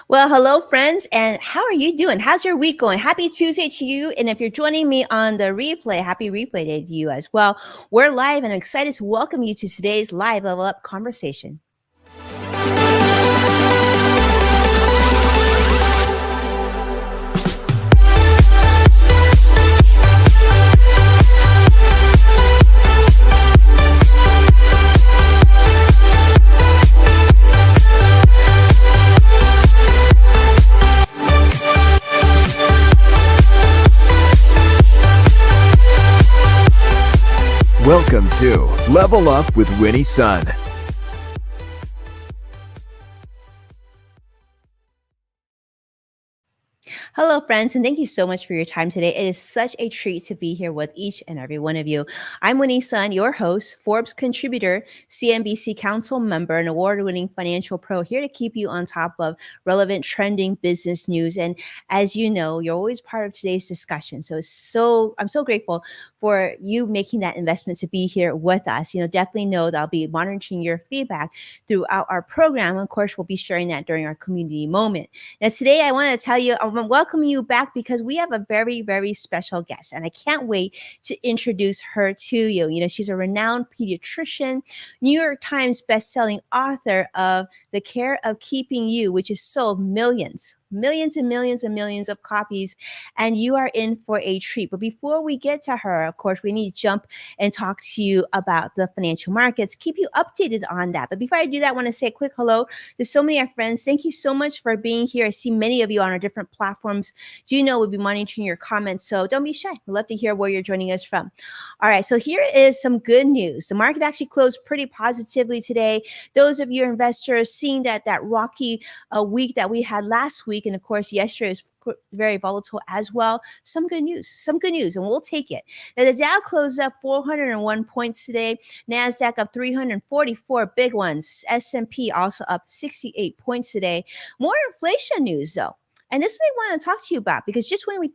Well, hello, friends, and how are you doing? How's your week going? Happy Tuesday to you. And if you're joining me on the replay, happy replay day to you as well. We're live and I'm excited to welcome you to today's live level up conversation. Welcome to Level Up with Winnie Sun. Hello, friends, and thank you so much for your time today. It is such a treat to be here with each and every one of you. I'm Winnie Sun, your host, Forbes contributor, CNBC Council member, and award-winning financial pro, here to keep you on top of relevant trending business news. And as you know, you're always part of today's discussion. I'm so grateful for you making that investment to be here with us. Definitely know that I'll be monitoring your feedback throughout our program. Of course, we'll be sharing that during our community moment. Now, today I want to tell you, I want to welcome you back because we have a very, very special guest, and I can't wait to introduce her to you. She's a renowned pediatrician, New York Times bestselling author of The Care of Keeping You, which has sold millions and millions of copies, and you are in for a treat. But before we get to her, of course, we need to jump and talk to you about the financial markets, keep you updated on that. But before I do that, I want to say a quick hello to so many of our friends. Thank you so much for being here. I see many of you on our different platforms. Do you know we'll be monitoring your comments, so don't be shy. We'd love to hear where you're joining us from. All right, so here is some good news. The market actually closed pretty positively today. Those of you investors seeing that rocky week that we had last week, and of course yesterday was very volatile as well. Some good news, and we'll take it. Now, the Dow closed up 401 points today. NASDAQ up 344, big ones. S&P also up 68 points today. More inflation news, though. And this is what I want to talk to you about, because just when we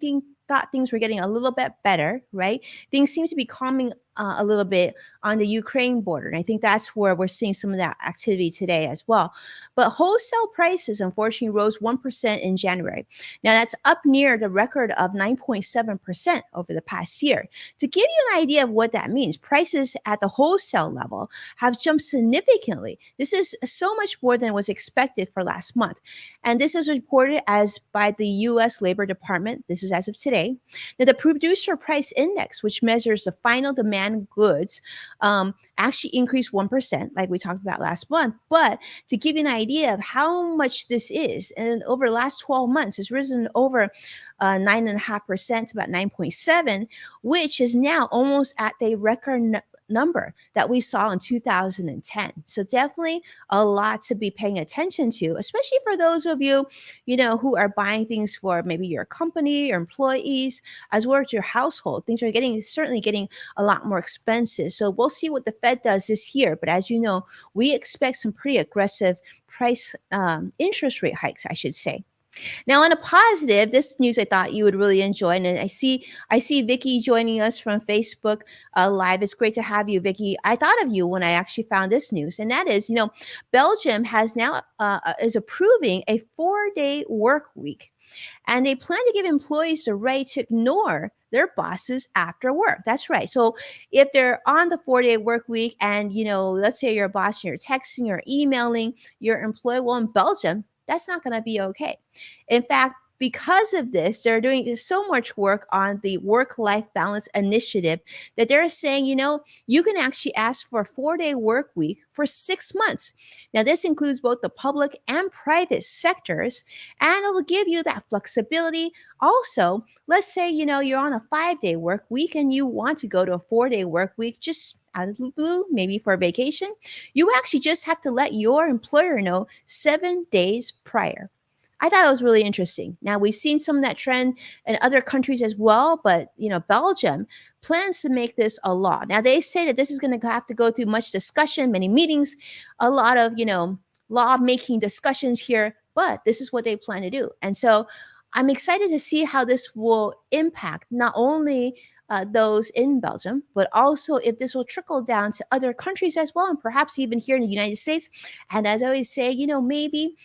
thought things were getting a little bit better, right? Things seem to be calming a little bit on the Ukraine border. And I think that's where we're seeing some of that activity today as well. But wholesale prices, unfortunately, rose 1% in January. Now, that's up near the record of 9.7% over the past year. To give you an idea of what that means, prices at the wholesale level have jumped significantly. This is so much more than was expected for last month. And this is reported as by the U.S. Labor Department. This is as of today. Now, the producer price index, which measures the final demand goods, actually increased 1%, like we talked about last month. But to give you an idea of how much this is, and over the last 12 months, it's risen over 9.5% to about 9.7, which is now almost at the record number that we saw in 2010. So definitely a lot to be paying attention to, especially for those of you, who are buying things for maybe your company or employees, as well as your household. Things are certainly getting a lot more expensive. So we'll see what the Fed does this year. But as you know, we expect some pretty aggressive interest rate hikes, I should say. Now, on a positive, this news I thought you would really enjoy, and I see Vicky joining us from Facebook Live. It's great to have you, Vicky. I thought of you when I actually found this news, and that is, Belgium has now is approving a 4-day work week, and they plan to give employees the right to ignore their bosses after work. That's right. So if they're on the 4-day work week, and let's say you're a boss and you're texting or emailing your employee, well, in Belgium, that's not going to be okay. In fact, because of this, they're doing so much work on the work-life balance initiative that they're saying, you can actually ask for a 4-day work week for 6 months. Now, this includes both the public and private sectors, and it'll give you that flexibility. Also, let's say, you're on a 5-day work week and you want to go to a 4-day work week, just out of the blue, maybe for a vacation. You actually just have to let your employer know 7 days prior. I thought it was really interesting. Now, we've seen some of that trend in other countries as well, but, Belgium plans to make this a law. Now, they say that this is going to have to go through much discussion, many meetings, a lot of, law-making discussions here, but this is what they plan to do. And so I'm excited to see how this will impact not only those in Belgium, but also if this will trickle down to other countries as well, and perhaps even here in the United States. And as I always say, maybe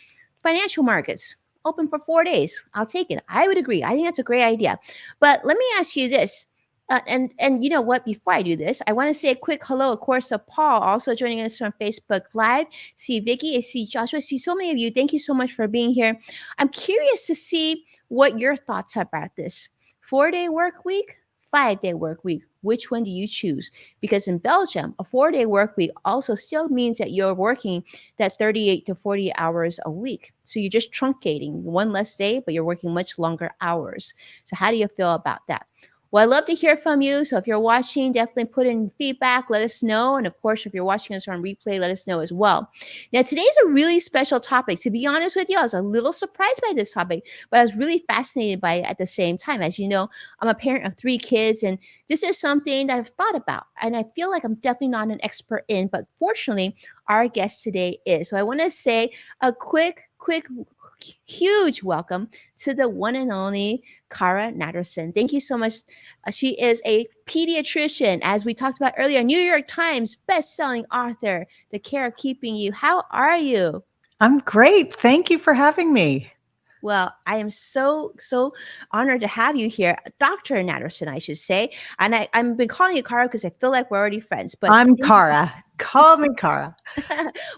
financial markets open for 4 days. I'll take it. I would agree. I think that's a great idea. But let me ask you this. And you know what? Before I do this, I want to say a quick hello, of course, to Paul, also joining us from Facebook Live. See Vicky, I see Joshua, I see so many of you. Thank you so much for being here. I'm curious to see what your thoughts are about this. 4-day work week, 5-day work week. Which one do you choose? Because in Belgium, a 4-day work week also still means that you're working that 38 to 40 hours a week. So you're just truncating one less day, but you're working much longer hours. So how do you feel about that? Well, I'd love to hear from you. So if you're watching, definitely put in feedback. Let us know. And of course, if you're watching us on replay, let us know as well. Now, today's a really special topic. To be honest with you, I was a little surprised by this topic, but I was really fascinated by it at the same time. As you know, I'm a parent of 3 kids, and this is something that I've thought about. And I feel like I'm definitely not an expert in, but fortunately, our guest today is. So I want to say a quick, huge welcome to the one and only Cara Natterson. Thank you so much. She is a pediatrician, as we talked about earlier, New York Times best-selling author, The Care of Keeping You. How are you? I'm great. Thank you for having me. Well, I am so honored to have you here, Dr. Natterson, I should say. And I've been calling you Cara because I feel like we're already friends. But I'm Cara. Call me Cara.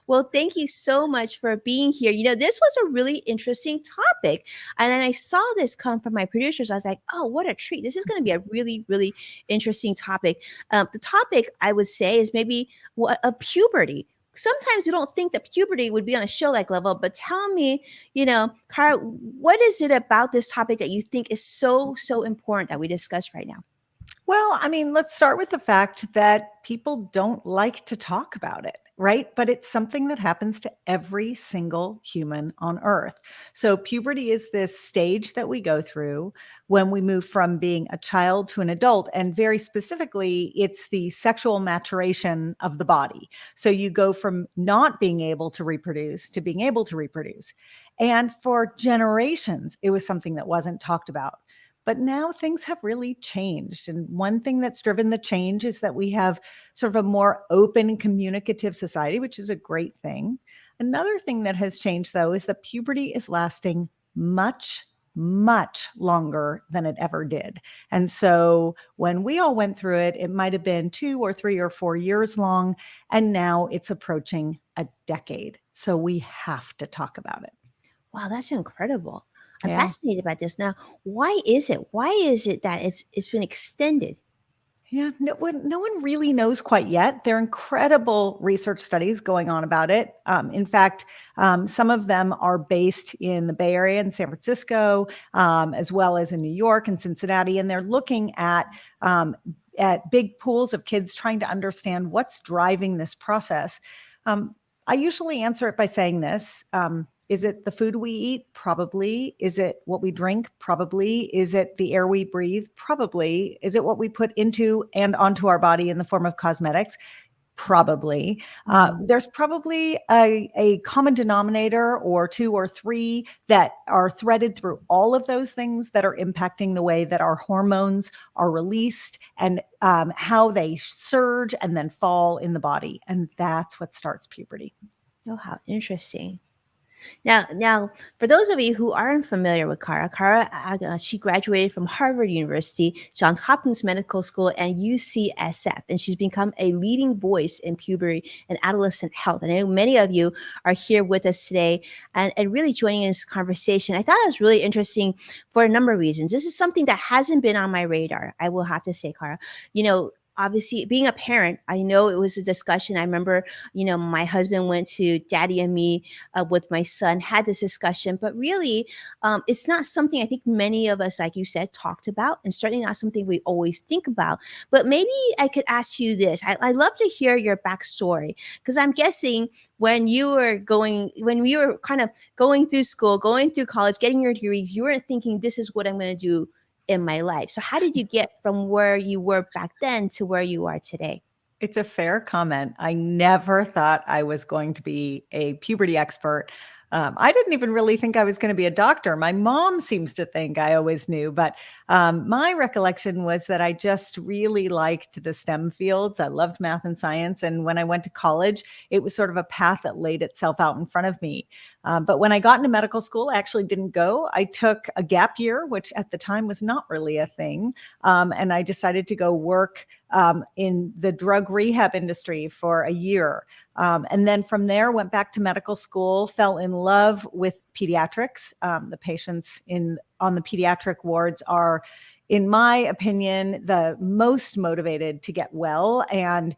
Well, thank you so much for being here. You know, this was a really interesting topic. And then I saw this come from my producers. I was like, oh, what a treat. This is going to be a really, really interesting topic. The topic, I would say, is maybe a puberty. Sometimes you don't think that puberty would be on a show like level, but tell me, you know, Cara, what is it about this topic that you think is so important that we discuss right now? Well, I mean, let's start with the fact that people don't like to talk about it, right? But it's something that happens to every single human on earth. So puberty is this stage that we go through when we move from being a child to an adult. And very specifically, it's the sexual maturation of the body. So you go from not being able to reproduce to being able to reproduce. And for generations, it was something that wasn't talked about. But now things have really changed. And one thing that's driven the change is that we have sort of a more open, communicative society, which is a great thing. Another thing that has changed, though, is that puberty is lasting much longer than it ever did. And so when we all went through it, it might have been 2 or 3 or 4 years long. And now it's approaching a decade. So we have to talk about it. Wow, that's incredible. I'm Yeah. fascinated by this. Now, why is it? Why is it that it's been extended? Yeah, no one really knows quite yet. There are incredible research studies going on about it. In fact, some of them are based in the Bay Area in San Francisco, as well as in New York and Cincinnati, and they're looking at big pools of kids trying to understand what's driving this process. I usually answer it by saying this. Is it the food we eat? Probably. Is it what we drink? Probably. Is it the air we breathe? Probably. Is it what we put into and onto our body in the form of cosmetics? Probably. There's probably a common denominator or 2 or 3 that are threaded through all of those things that are impacting the way that our hormones are released and how they surge and then fall in the body. And that's what starts puberty. Oh, how interesting. Now, for those of you who aren't familiar with Cara, she graduated from Harvard University, Johns Hopkins Medical School, and UCSF, and she's become a leading voice in puberty and adolescent health. And I know many of you are here with us today and really joining in this conversation. I thought it was really interesting for a number of reasons. This is something that hasn't been on my radar, I will have to say, Cara. You know, obviously being a parent, I know it was a discussion. I remember, you know, my husband went to Daddy and Me with my son, had this discussion, but really it's not something I think many of us, like you said, talked about, and certainly not something we always think about. But maybe I could ask you this. I'd love to hear your backstory, because I'm guessing when you were kind of going through school, going through college, getting your degrees, you weren't thinking this is what I'm going to do in my life. So how did you get from where you were back then to where you are today? It's a fair comment. I never thought I was going to be a puberty expert. I didn't even really think I was going to be a doctor. My mom seems to think I always knew, but my recollection was that I just really liked the STEM fields. I loved math and science. And when I went to college, it was sort of a path that laid itself out in front of me. But when I got into medical school, I actually didn't go. I took a gap year, which at the time was not really a thing. And I decided to go work in the drug rehab industry for a year. And then from there, went back to medical school, fell in love with pediatrics. The patients on the pediatric wards are, in my opinion, the most motivated to get well. And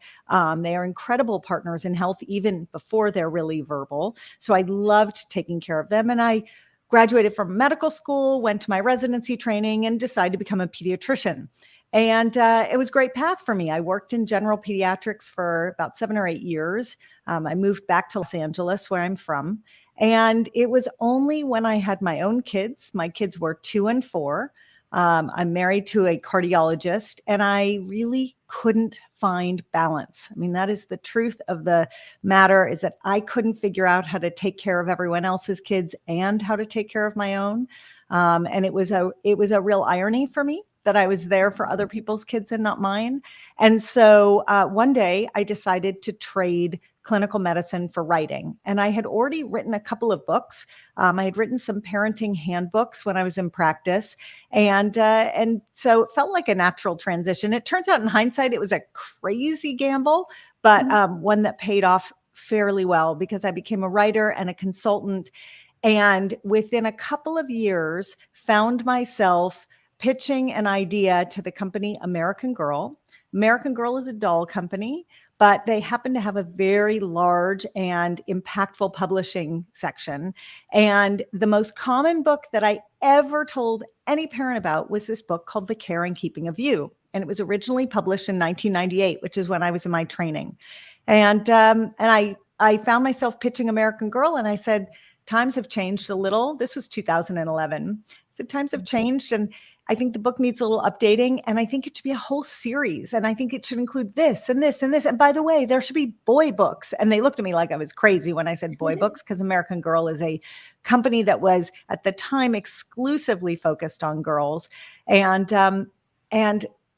they are incredible partners in health, even before they're really verbal. So I loved taking care of them. And I graduated from medical school, went to my residency training, and decided to become a pediatrician. And it was a great path for me. I worked in general pediatrics for about 7 or 8 years. I moved back to Los Angeles, where I'm from. And it was only when I had my own kids, my kids were 2 and 4. I'm married to a cardiologist, and I really couldn't find balance. I mean, that is the truth of the matter, is that I couldn't figure out how to take care of everyone else's kids and how to take care of my own. And it was a real irony for me that I was there for other people's kids and not mine. And so one day I decided to trade clinical medicine for writing. And I had already written a couple of books. I had written some parenting handbooks when I was in practice. And so it felt like a natural transition. It turns out in hindsight, it was a crazy gamble, but one that paid off fairly well, because I became a writer and a consultant. And within a couple of years, found myself pitching an idea to the company American Girl. American Girl is a doll company, but they happen to have a very large and impactful publishing section. And the most common book that I ever told any parent about was this book called The Care and Keeping of You. And it was originally published in 1998, which is when I was in my training. And I found myself pitching American Girl, and I said, times have changed a little. This was 2011. I said, times have changed, and I think the book needs a little updating, and I think it should be a whole series, and I think it should include this and this and this. And by the way, there should be boy books. And they looked at me like I was crazy when I said boy books, because American Girl is a company that was at the time exclusively focused on girls. And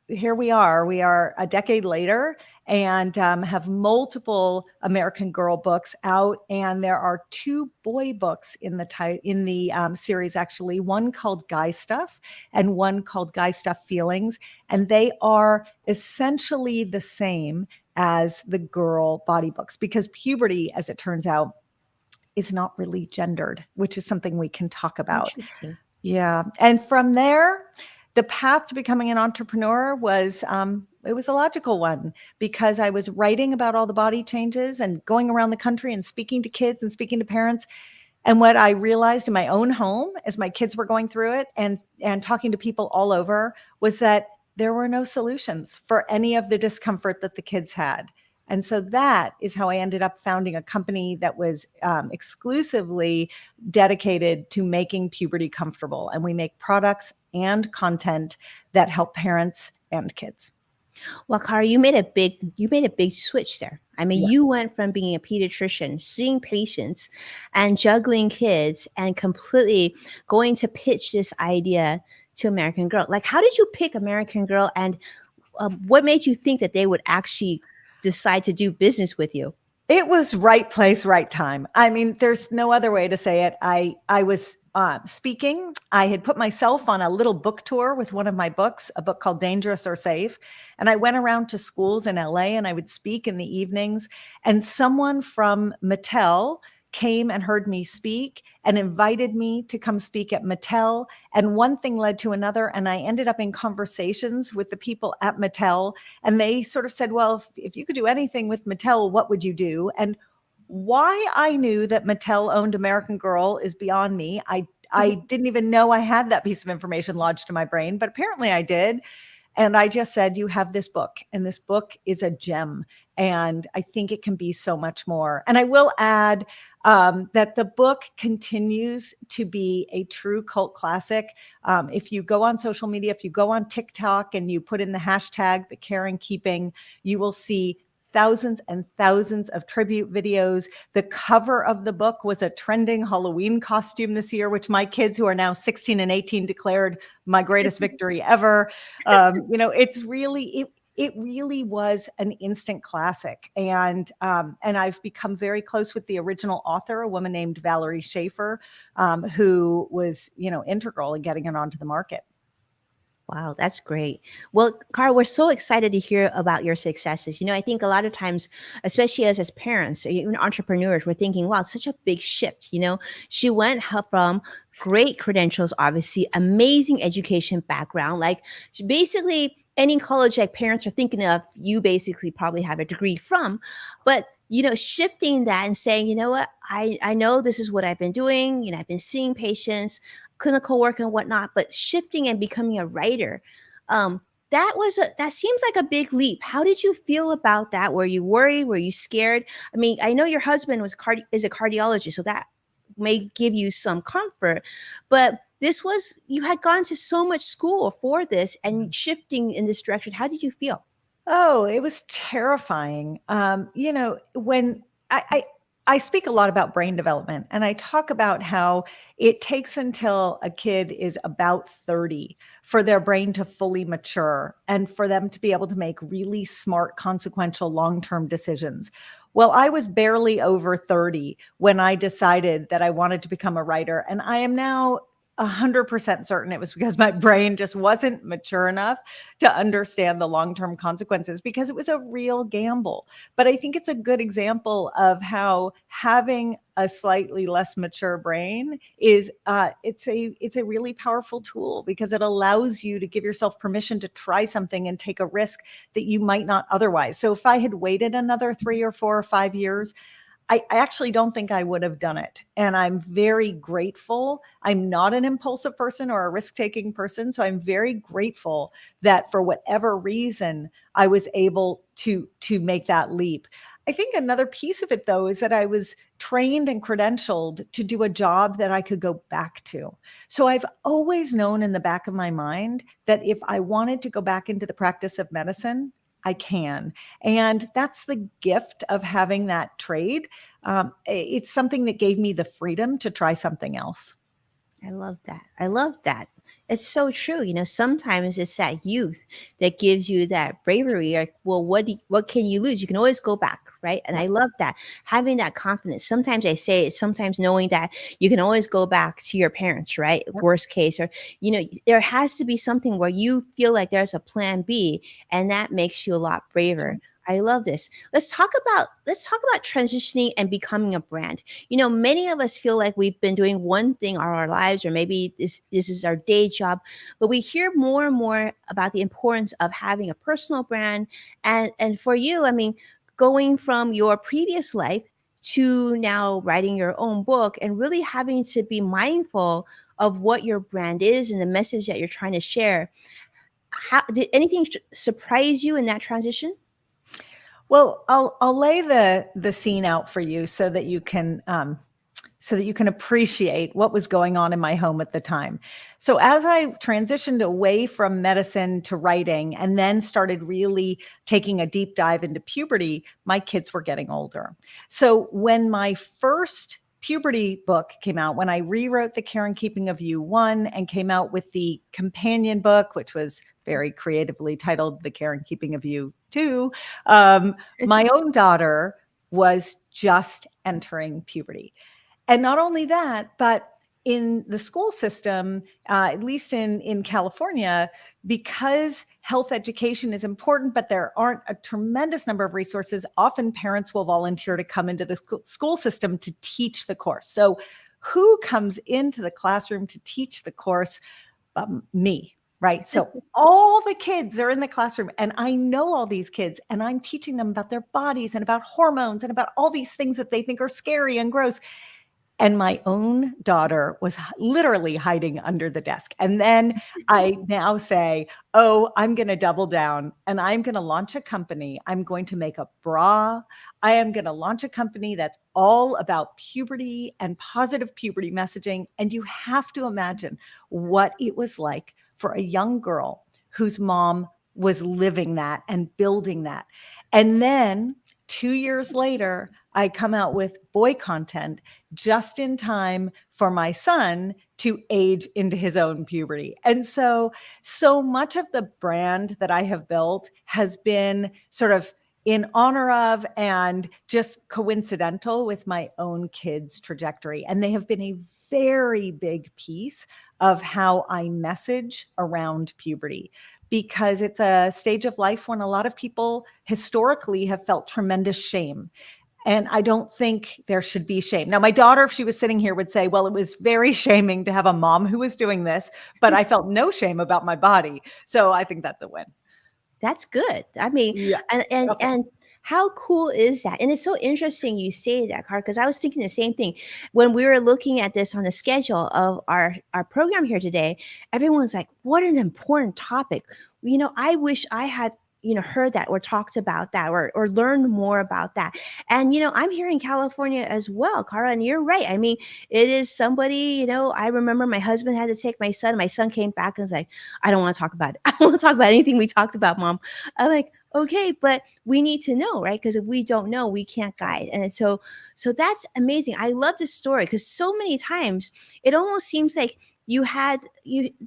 here we are a decade later, and have multiple American Girl books out. And there are 2 boy books in the series, actually, one called Guy Stuff and one called Guy Stuff Feelings. And they are essentially the same as the girl body books, because puberty, as it turns out, is not really gendered, which is something we can talk about. Yeah. And from there, the path to becoming an entrepreneur was, it was a logical one, because I was writing about all the body changes and going around the country and speaking to kids and speaking to parents. And what I realized in my own home as my kids were going through it and talking to people all over was that there were no solutions for any of the discomfort that the kids had. And so that is how I ended up founding a company that was exclusively dedicated to making puberty comfortable. And we make products and content that help parents and kids. Well, Cara, you made a big switch there. I mean, you went from being a pediatrician, seeing patients and juggling kids, and completely going to pitch this idea to American Girl. Like, how did you pick American Girl, and what made you think that they would actually decide to do business with you? It was right place, right time. I mean, there's no other way to say it. I was speaking. I had put myself on a little book tour with one of my books, a book called Dangerous or Safe. And I went around to schools in LA, and I would speak in the evenings. And someone from Mattel came and heard me speak and invited me to come speak at Mattel. And one thing led to another. And I ended up in conversations with the people at Mattel. And they sort of said, well, if you could do anything with Mattel, what would you do? And why I knew that Mattel owned American Girl is beyond me. I didn't even know I had that piece of information lodged in my brain, but apparently I did. And I just said, you have this book, and this book is a gem. And I think it can be so much more. And I will add that the book continues to be a true cult classic. If you go on social media, if you go on TikTok and you put in the hashtag, The Care and Keeping, you will see thousands and thousands of tribute videos. The cover of the book was a trending Halloween costume this year, which my kids, who are now 16 and 18, declared my greatest victory ever. It's really, it really was an instant classic. And I've become very close with the original author, a woman named Valerie Schaefer, who was, integral in getting it onto the market. Wow, that's great. Well, Cara, we're so excited to hear about your successes. I think a lot of times, especially as parents or even entrepreneurs, we're thinking, wow, it's such a big shift. She went from great credentials, obviously, amazing education background. Like basically any college like parents are thinking of, you basically probably have a degree from. But shifting that and saying, you know what, I know this is what I've been doing. I've been seeing patients, clinical work and whatnot, but shifting and becoming a writer, that seems like a big leap. How did you feel about that? Were you worried? Were you scared? I mean, I know your husband is a cardiologist, so that may give you some comfort, but you had gone to so much school for this and shifting in this direction. How did you feel? Oh, it was terrifying. When I speak a lot about brain development, and I talk about how it takes until a kid is about 30 for their brain to fully mature and for them to be able to make really smart, consequential, long-term decisions. Well, I was barely over 30 when I decided that I wanted to become a writer, and I am now 100% certain it was because my brain just wasn't mature enough to understand the long-term consequences, because it was a real gamble. But I think it's a good example of how having a slightly less mature brain is it's a really powerful tool, because it allows you to give yourself permission to try something and take a risk that you might not otherwise. So if I had waited another 3 or 4 or 5 years, I actually don't think I would have done it. And I'm very grateful. I'm not an impulsive person or a risk-taking person. So I'm very grateful that for whatever reason, I was able to make that leap. I think another piece of it, though, is that I was trained and credentialed to do a job that I could go back to. So I've always known in the back of my mind that if I wanted to go back into the practice of medicine, I can. And that's the gift of having that trade. It's something that gave me the freedom to try something else. I love that. I love that. It's so true. Sometimes it's that youth that gives you that bravery. Like, well, what can you lose? You can always go back, right? And I love that, having that confidence. Sometimes I say it, sometimes knowing that you can always go back to your parents, right? Yep. Worst case, or there has to be something where you feel like there's a plan B, and that makes you a lot braver. I love this. Let's talk about transitioning and becoming a brand. Many of us feel like we've been doing one thing all our lives, or maybe this is our day job, but we hear more and more about the importance of having a personal brand. And for you, I mean, going from your previous life to now writing your own book and really having to be mindful of what your brand is and the message that you're trying to share. Did anything surprise you in that transition? Well, I'll lay the scene out for you so that you can appreciate what was going on in my home at the time. So as I transitioned away from medicine to writing and then started really taking a deep dive into puberty, my kids were getting older. So when my first puberty book came out, when I rewrote The Care and Keeping of You 1 and came out with the companion book, which was very creatively titled The Care and Keeping of You 2, my own daughter was just entering puberty. And not only that, but in the school system, at least in California, because health education is important, but there aren't a tremendous number of resources, often parents will volunteer to come into the school system to teach the course. So who comes into the classroom to teach the course? Me, right? So all the kids are in the classroom, and I know all these kids, and I'm teaching them about their bodies and about hormones and about all these things that they think are scary and gross. And my own daughter was literally hiding under the desk. And then I now say, oh, I'm going to double down and I'm going to launch a company. I'm going to make a bra. I am going to launch a company that's all about puberty and positive puberty messaging. And you have to imagine what it was like for a young girl whose mom was living that and building that. And then 2 years later, I come out with boy content just in time for my son to age into his own puberty. And so much of the brand that I have built has been sort of in honor of and just coincidental with my own kids' trajectory. And they have been a very big piece of how I message around puberty, because it's a stage of life when a lot of people historically have felt tremendous shame. And I don't think there should be shame. Now, my daughter, if she was sitting here, would say, well, it was very shaming to have a mom who was doing this, but I felt no shame about my body. So I think that's a win. That's good. I mean, Yeah. and how cool is that? And it's so interesting you say that, Cara, because I was thinking the same thing when we were looking at this on the schedule of our program here today. Everyone's like, "What an important topic!" I wish I had heard that or talked about that or learned more about that. And I'm here in California as well, Cara, and you're right. I mean, it is somebody. I remember my husband had to take my son. My son came back and was like, "I don't want to talk about it. I don't want to talk about anything we talked about, Mom." I'm like, okay, but we need to know, right? Because if we don't know, we can't guide. And so that's amazing. I love this story because so many times it almost seems like you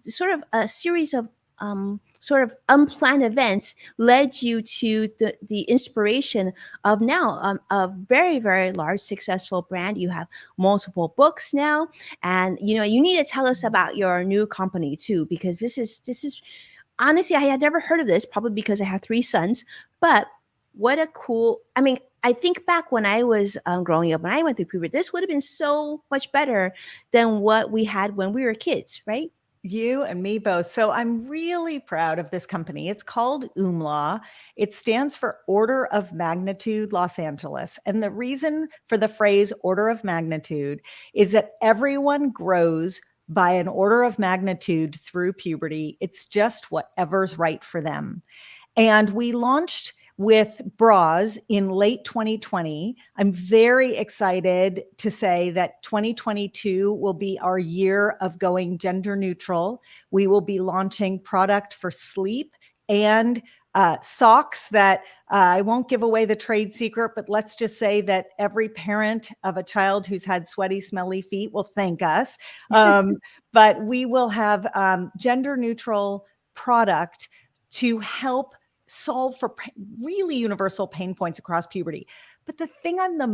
sort of a series of sort of unplanned events led you to the inspiration of now a very, very large successful brand. You have multiple books now, and you need to tell us about your new company too, because this is honestly, I had never heard of this, probably because I have 3 sons, but what a cool, I mean, I think back when I was growing up, when I went through puberty, this would have been so much better than what we had when we were kids, right? You and me both. So I'm really proud of this company. It's called OOMLA. It stands for Order of Magnitude Los Angeles. And the reason for the phrase order of magnitude is that everyone grows by an order of magnitude through puberty. It's just whatever's right for them. And we launched with bras in late 2020. I'm very excited to say that 2022 will be our year of going gender neutral. We will be launching product for sleep and socks that I won't give away the trade secret, but let's just say that every parent of a child who's had sweaty, smelly feet will thank us. But we will have gender neutral product to help solve for really universal pain points across puberty. But the thing I'm the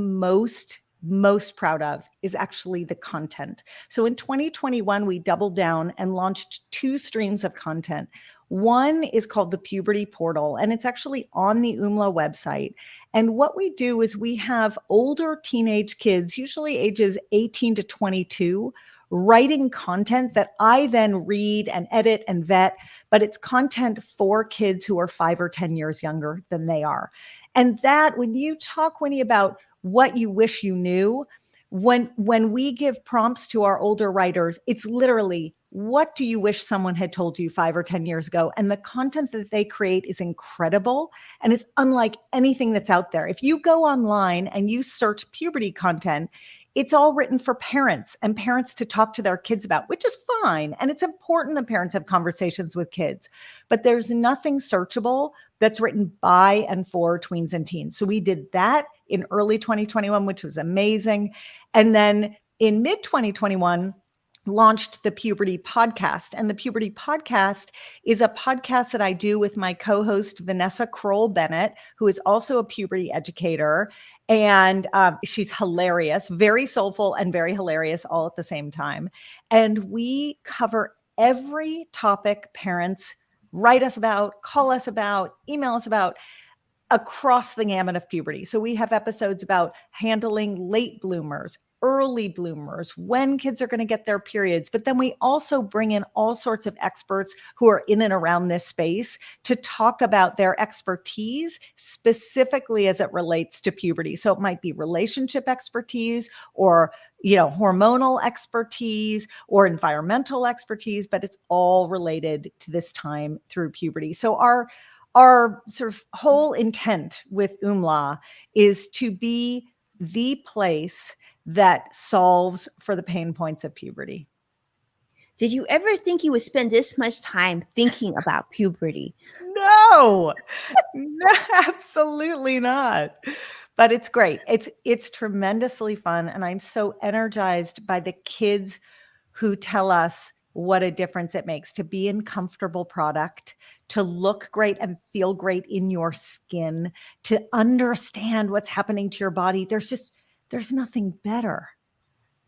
most proud of is actually the content. So in 2021, we doubled down and launched 2 streams of content. One is called the Puberty Portal, and it's actually on the OOMLA website. And what we do is we have older teenage kids, usually ages 18 to 22, writing content that I then read and edit and vet, but it's content for kids who are 5 or 10 years younger than they are. And that, when you talk, Winnie, about what you wish you knew, when we give prompts to our older writers, it's literally, what do you wish someone had told you 5 or 10 years ago? And the content that they create is incredible. And it's unlike anything that's out there. If you go online and you search puberty content, it's all written for parents and parents to talk to their kids about, which is fine. And it's important that parents have conversations with kids, but there's nothing searchable that's written by and for tweens and teens. So we did that in early 2021, which was amazing. And then in mid 2021, launched the Puberty Podcast. And the Puberty Podcast is a podcast that I do with my co-host, Vanessa Kroll-Bennett, who is also a puberty educator. And she's hilarious, very soulful and very hilarious all at the same time. And we cover every topic parents write us about, call us about, email us about, across the gamut of puberty. So we have episodes about handling late bloomers, early bloomers, when kids are going to get their periods. But then we also bring in all sorts of experts who are in and around this space to talk about their expertise specifically as it relates to puberty. So it might be relationship expertise or, hormonal expertise or environmental expertise, but it's all related to this time through puberty. So our sort of whole intent with OOMLA is to be the place that solves for the pain points of puberty. Did you ever think you would spend this much time thinking about puberty? No, absolutely not. But it's great. It's tremendously fun. And I'm so energized by the kids who tell us what a difference it makes to be in comfortable product, to look great and feel great in your skin, to understand what's happening to your body. There's nothing better.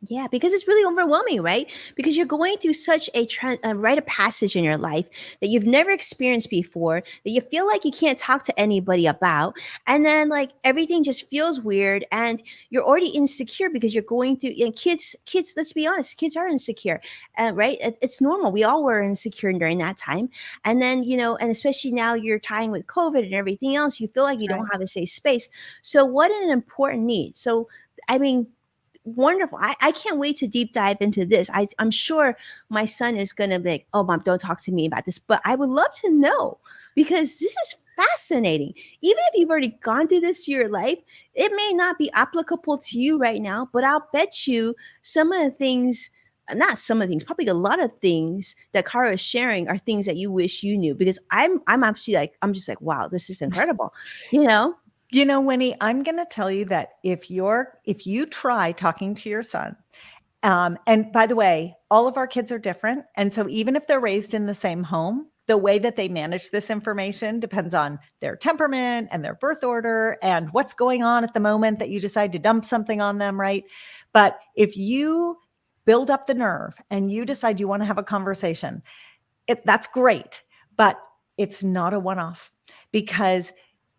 Yeah, because it's really overwhelming, right? Because you're going through such a rite of passage in your life that you've never experienced before, that you feel like you can't talk to anybody about, and then like everything just feels weird, and you're already insecure because you're going through. And kids. Let's be honest, kids are insecure, right? It's normal. We all were insecure during that time, and then and especially now you're tying with COVID and everything else, you feel like you don't have a safe space. So, what an important need. So, I mean, wonderful. I can't wait to deep dive into this. I'm sure my son is going to be like, oh, mom, don't talk to me about this. But I would love to know, because this is fascinating. Even if you've already gone through this in your life, it may not be applicable to you right now, but I'll bet you some of the things, not some of the things, probably a lot of things that Cara is sharing are things that you wish you knew, because I'm actually like, I'm just like, wow, this is incredible. Winnie, I'm going to tell you that if you try talking to your son, and by the way, all of our kids are different. And so even if they're raised in the same home, the way that they manage this information depends on their temperament and their birth order and what's going on at the moment that you decide to dump something on them, right? But if you build up the nerve and you decide you want to have a conversation, that's great, but it's not a one-off, because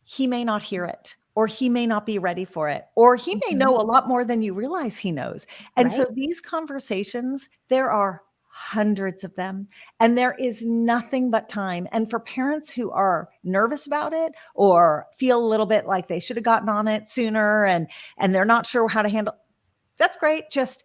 he may not hear it, or he may not be ready for it, or he may know a lot more than you realize he knows. And so these conversations, there are hundreds of them, and there is nothing but time. And for parents who are nervous about it or feel a little bit like they should have gotten on it sooner and they're not sure how to handle, that's great. Just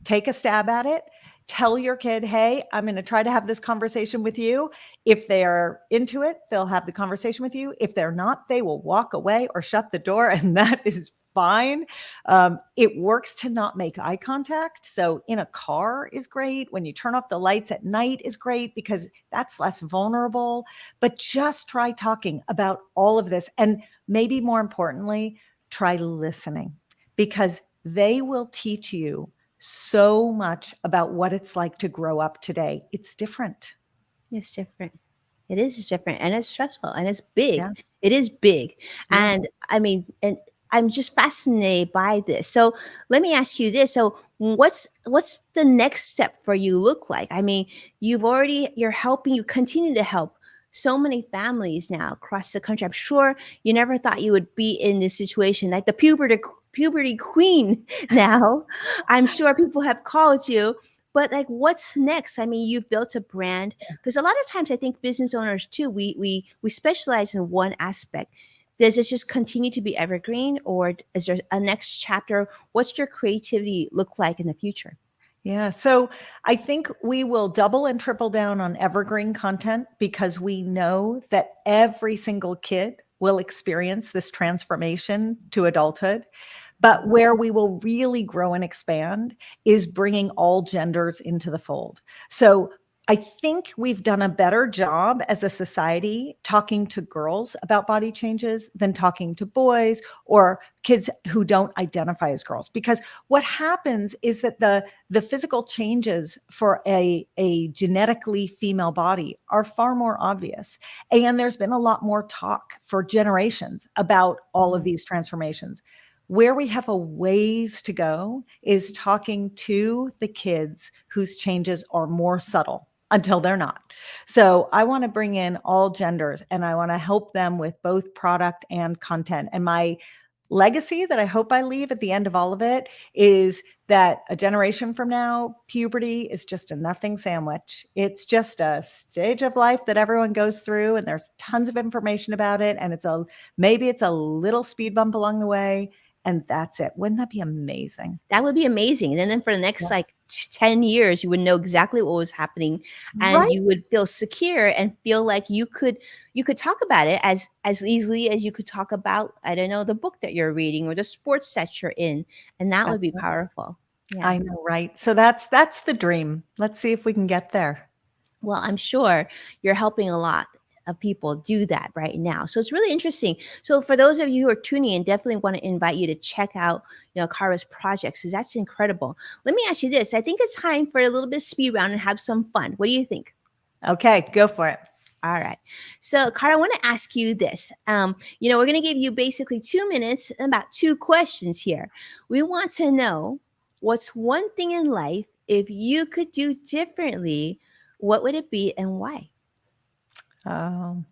take a stab at it. Tell your kid, hey, I'm going to try to have this conversation with you. If they're into it, they'll have the conversation with you. If they're not, they will walk away or shut the door, and that is fine. It works to not make eye contact. So in a car is great. When you turn off the lights at night is great, because that's less vulnerable. But just try talking about all of this. And maybe more importantly, try listening, because they will teach you so much about what it's like to grow up today. It's different. It's different. It is different, and it's stressful, and it's big. Yeah. It is big. Yeah. And I mean, and I'm just fascinated by this. So let me ask you this. So what's the next step for you look like? I mean, you're helping, you continue to help so many families now across the country. I'm sure you never thought you would be in this situation, like the puberty queen now. I'm sure people have called you, but like, what's next? I mean, you've built a brand, because a lot of times I think business owners too, we specialize in one aspect. Does this just continue to be evergreen, or is there a next chapter? What's your creativity look like in the future? Yeah. So I think we will double and triple down on evergreen content, because we know that every single kid will experience this transformation to adulthood. But where we will really grow and expand is bringing all genders into the fold. So I think we've done a better job as a society talking to girls about body changes than talking to boys or kids who don't identify as girls. Because what happens is that the physical changes for a genetically female body are far more obvious. And there's been a lot more talk for generations about all of these transformations. Where we have a ways to go is talking to the kids whose changes are more subtle until they're not. So I want to bring in all genders, and I want to help them with both product and content. And my legacy that I hope I leave at the end of all of it is that a generation from now, puberty is just a nothing sandwich. It's just a stage of life that everyone goes through, and there's tons of information about it. And maybe it's a little speed bump along the way. And that's it. Wouldn't that be amazing? That would be amazing. And then for the next 10 years, you would know exactly what was happening, and you would feel secure and feel like you could talk about it as easily as you could talk about, I don't know, the book that you're reading or the sports that you're in. And that would be powerful. Yeah. I know, right? So that's the dream. Let's see if we can get there. Well, I'm sure you're helping a lot of people do that right now. So it's really interesting. So for those of you who are tuning in, definitely want to invite you to check out, Cara's projects, because that's incredible. Let me ask you this. I think it's time for a little bit of speed round and have some fun. What do you think? Okay, go for it. All right. So, Cara, I want to ask you this. We're going to give you basically 2 minutes and about 2 questions here. We want to know, what's one thing in life, if you could do differently, what would it be and why? Um,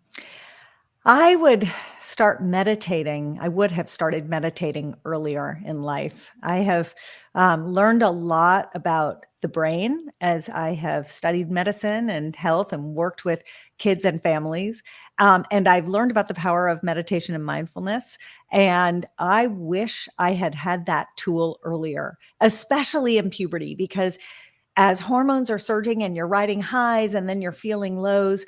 I would start meditating. I would have started meditating earlier in life. I have learned a lot about the brain as I have studied medicine and health and worked with kids and families. And I've learned about the power of meditation and mindfulness. And I wish I had had that tool earlier, especially in puberty, because as hormones are surging and you're riding highs and then you're feeling lows,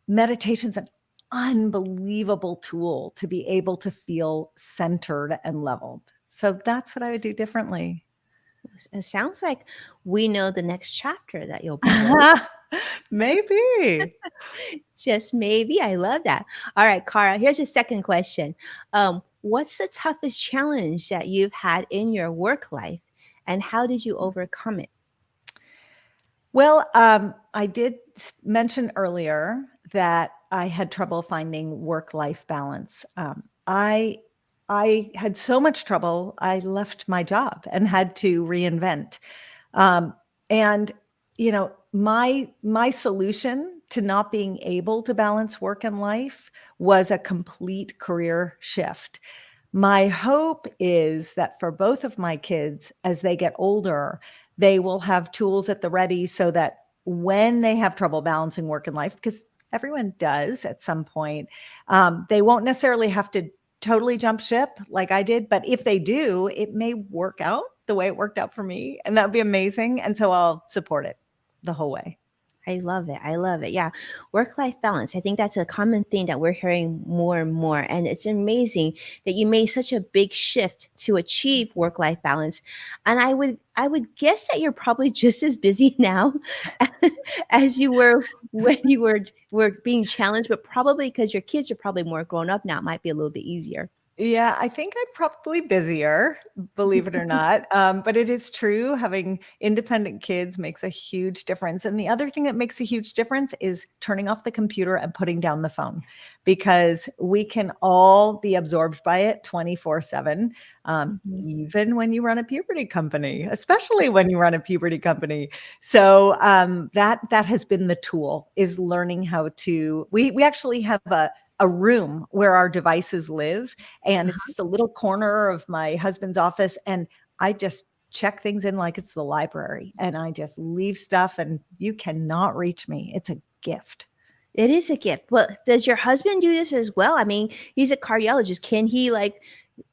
meditation's an unbelievable tool to be able to feel centered and leveled. So that's what I would do differently. It sounds like we know the next chapter that you'll be writing. Maybe. Just maybe. I love that. All right, Cara, here's your second question. What's the toughest challenge that you've had in your work life, and how did you overcome it? Well, I did mention earlier that I had trouble finding work-life balance. I had so much trouble, I left my job and had to reinvent. And my solution to not being able to balance work and life was a complete career shift. My hope is that for both of my kids, as they get older, they will have tools at the ready so that when they have trouble balancing work and life, because everyone does at some point, they won't necessarily have to totally jump ship like I did. But if they do, it may work out the way it worked out for me. And that would be amazing. And so I'll support it the whole way. I love it. I love it. Yeah. Work-life balance. I think that's a common thing that we're hearing more and more. And it's amazing that you made such a big shift to achieve work-life balance. And I would guess that you're probably just as busy now as you were when you were being challenged, but probably because your kids are probably more grown up now, it might be a little bit easier. Yeah, I think I'm probably busier, believe it or not. But it is true, having independent kids makes a huge difference. And the other thing that makes a huge difference is turning off the computer and putting down the phone, because we can all be absorbed by it 24/7, Mhm. even when you run a puberty company, especially when you run a puberty company. So that has been the tool, is learning how to. We actually have a room where our devices live. And it's just a little corner of my husband's office. And I just check things in like it's the library. And I just leave stuff and you cannot reach me. It's a gift. It is a gift. Well, does your husband do this as well? I mean, he's a cardiologist. Can he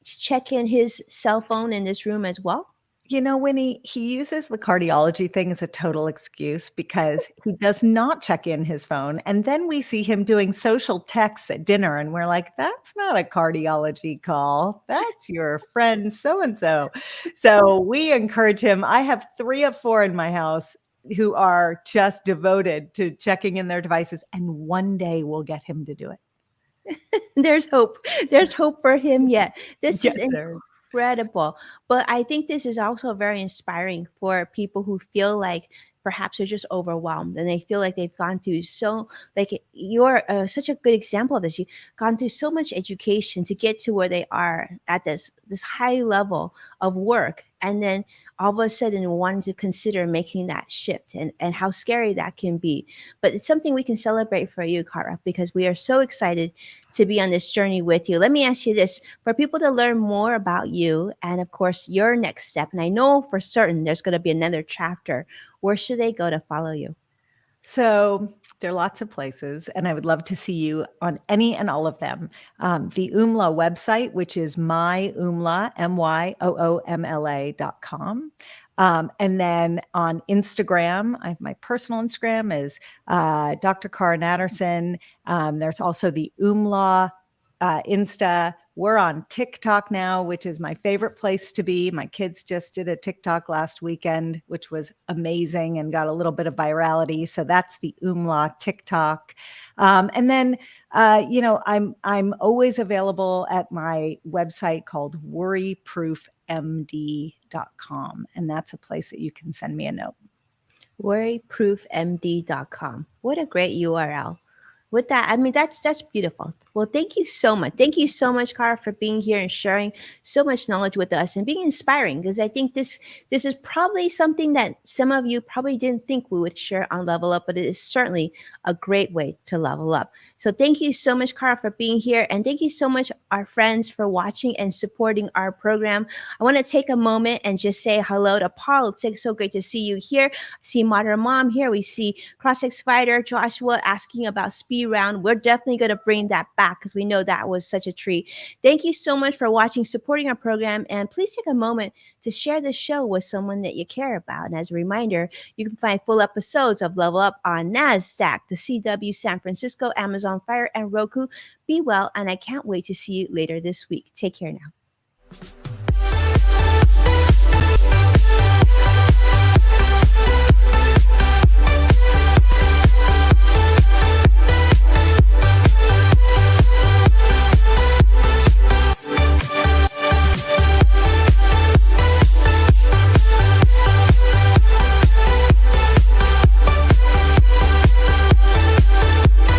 check in his cell phone in this room as well? Winnie, he uses the cardiology thing as a total excuse because he does not check in his phone. And then we see him doing social texts at dinner, and we're like, that's not a cardiology call. That's your friend so and so. So we encourage him. I have 3 of 4 in my house who are just devoted to checking in their devices. And one day we'll get him to do it. There's hope. There's hope for him yet. This Yes, is sir. incredible. But I think this is also very inspiring for people who feel like perhaps they're just overwhelmed and they feel like they've gone through you're such a good example of this. You've gone through so much education to get to where they are at this high level of work, and then all of a sudden wanting to consider making that shift, and how scary that can be. But it's something we can celebrate for you, Cara, because we are so excited to be on this journey with you. Let me ask you this: for people to learn more about you and, of course, your next step, and I know for certain there's going to be another chapter, where should they go to follow you? So there are lots of places, and I would love to see you on any and all of them. The OOMLA website, which is myOOMLA, MYOOMLA.com. And then on Instagram, my personal Instagram is Dr. Cara Natterson. There's also the OOMLA Insta, We're on TikTok now, which is my favorite place to be. My kids just did a TikTok last weekend, which was amazing and got a little bit of virality. So that's the OOMLA TikTok. And then, I'm always available at my website called worryproofmd.com. And that's a place that you can send me a note. Worryproofmd.com. What a great URL. With that, I mean, that's beautiful. Well, thank you so much. Thank you so much, Cara, for being here and sharing so much knowledge with us and being inspiring, because I think this is probably something that some of you probably didn't think we would share on Level Up, but it is certainly a great way to level up. So thank you so much, Cara, for being here. And thank you so much, our friends, for watching and supporting our program. I want to take a moment and just say hello to Paul. It's so great to see you here. I see Modern Mom here. We see CrossX Fighter, Joshua asking about speed round. We're definitely going to bring that back because we know that was such a treat. Thank you so much for watching, supporting our program, and please take a moment to share the show with someone that you care about. And as a reminder, you can find full episodes of Level Up on NASDAQ, the CW San Francisco, Amazon Fire, and Roku. Be well, and I can't wait to see you later this week. Take care now.